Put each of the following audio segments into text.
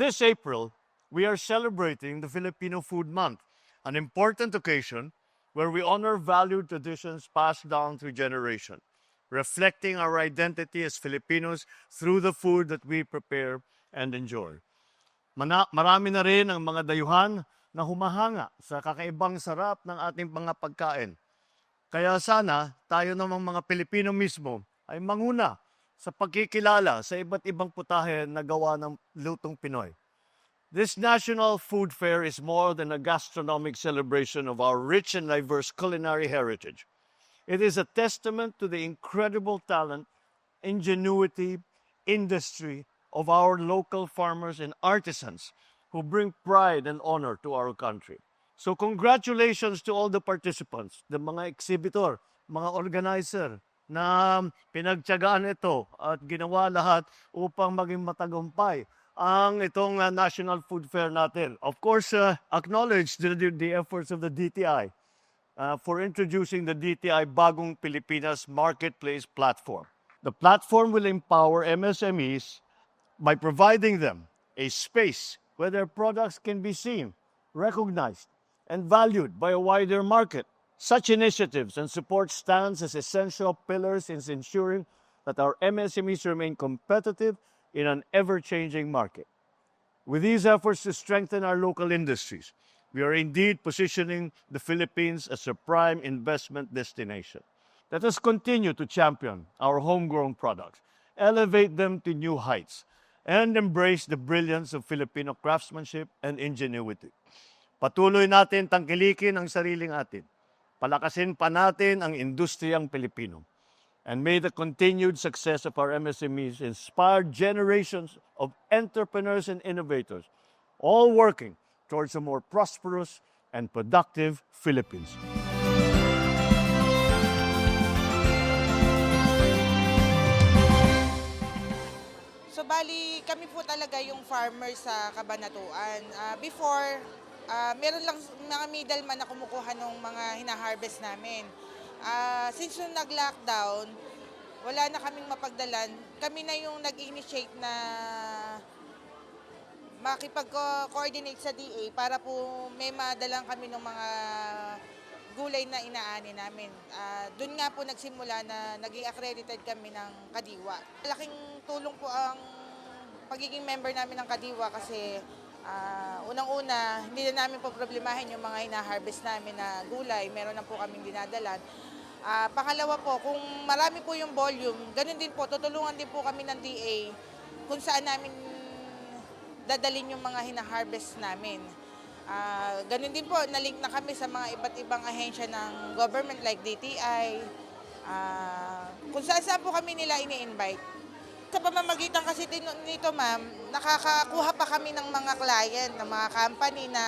This April, we are celebrating the Filipino Food Month, an important occasion where we honor valued traditions passed down through generation, reflecting our identity as Filipinos through the food that we prepare and enjoy. Marami na rin ang mga dayuhan na humahanga sa kakaibang sarap ng ating mga pagkain. Kaya sana tayo namang mga Pilipino mismo ay manguna sa pagkikilala sa iba't ibang putahe na gawa ng lutong Pinoy. This National Food Fair is more than a gastronomic celebration of our rich and diverse culinary heritage. It is a testament to the incredible talent, ingenuity, industry of our local farmers and artisans who bring pride and honor to our country. So congratulations to all the participants, the mga exhibitor, mga organizer na pinagtiyagaan ito at ginawa lahat upang maging matagumpay ang itong National Food Fair natin. Of course, acknowledge the efforts of the DTI for introducing the DTI Bagong Pilipinas Marketplace Platform. The platform will empower MSMEs by providing them a space where their products can be seen, recognized, and valued by a wider market. Such initiatives and support stands as essential pillars in ensuring that our MSMEs remain competitive in an ever-changing market. With these efforts to strengthen our local industries, we are indeed positioning the Philippines as a prime investment destination. Let us continue to champion our homegrown products, elevate them to new heights, and embrace the brilliance of Filipino craftsmanship and ingenuity. Patuloy natin tangkilikin ang sariling atin. Palakasin pa natin ang industriyang Pilipino. And may the continued success of our MSMEs inspire generations of entrepreneurs and innovators, all working towards a more prosperous and productive Philippines. So bali, kami po talaga yung farmers sa Cabanatuan. Before, meron lang mga middleman na kumukuha ng mga hina-harvest namin. Since yung nag-lockdown, wala na kaming mapagdalan. Kami na yung nag-initiate na makipag-coordinate sa DA para po may madalang kami ng mga gulay na inaani namin. Doon nga po nagsimula na naging accredited kami ng Kadiwa. Malaking tulong po ang pagiging member namin ng Kadiwa kasi unang-una, hindi na namin po problemahin yung mga hina-harvest namin na gulay. Meron na po kaming dinadalan. Pangalawa po, kung marami po yung volume, ganun din po, tutulungan din po kami ng DA kung saan namin dadalhin yung mga hina-harvest namin. Ganun din po, nalink na kami sa mga iba't ibang ahensya ng government like DTI. Kung saan po kami nila ini-invite. Sa pamamagitan kasi nito ma'am, nakakakuha pa kami ng mga client, ng mga company na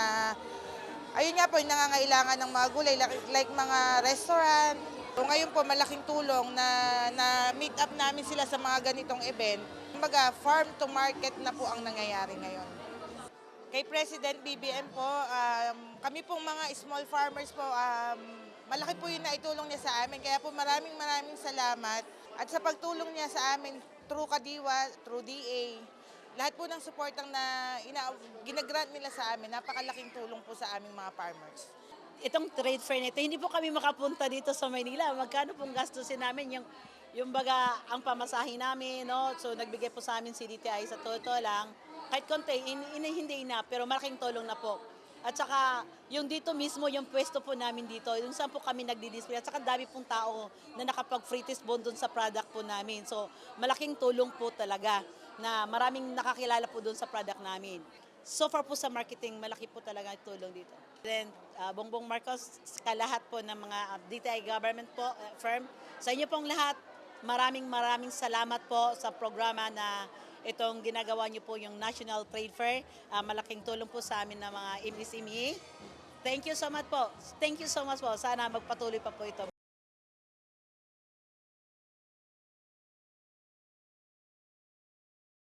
ayun nga po, yung nangangailangan ng mga gulay like mga restaurant. So ngayon po, malaking tulong na meet up namin sila sa mga ganitong event. Kumbaga, farm to market na po ang nangyayari ngayon. Kay President BBM po, kami pong mga small farmers po, malaki po yung naitulong niya sa amin. Kaya po maraming salamat. At sa pagtulong niya sa amin through Kadiwa, through DA, lahat po ng supportang na ginagrant nila sa amin, napakalaking tulong po sa aming mga farmers. Itong trade fair nito, hindi po kami makapunta dito sa Maynila. Magkano pong gastusin namin yung baga ang pamasahe namin, no? So nagbigay po sa amin si DTI sa totoo lang. Kahit konti, hindi na, pero malaking tulong na po. At saka yung dito mismo, yung pwesto po namin dito, yung saan po kami nagdi-display. At saka dami pong tao na nakapag-free test bond dun sa product po namin. So malaking tulong po talaga na maraming nakakilala po dun sa product namin. So far po sa marketing, malaki po talaga tulong dito. Then, Bongbong Marcos, kalahat po ng mga DTI government po, firm, sa inyo pong lahat, maraming salamat po sa programa na itong ginagawa niyo po yung National Trade Fair. Malaking tulong po sa amin ng mga MSME. Thank you so much po. Thank you so much po. Sana magpatuloy pa po ito.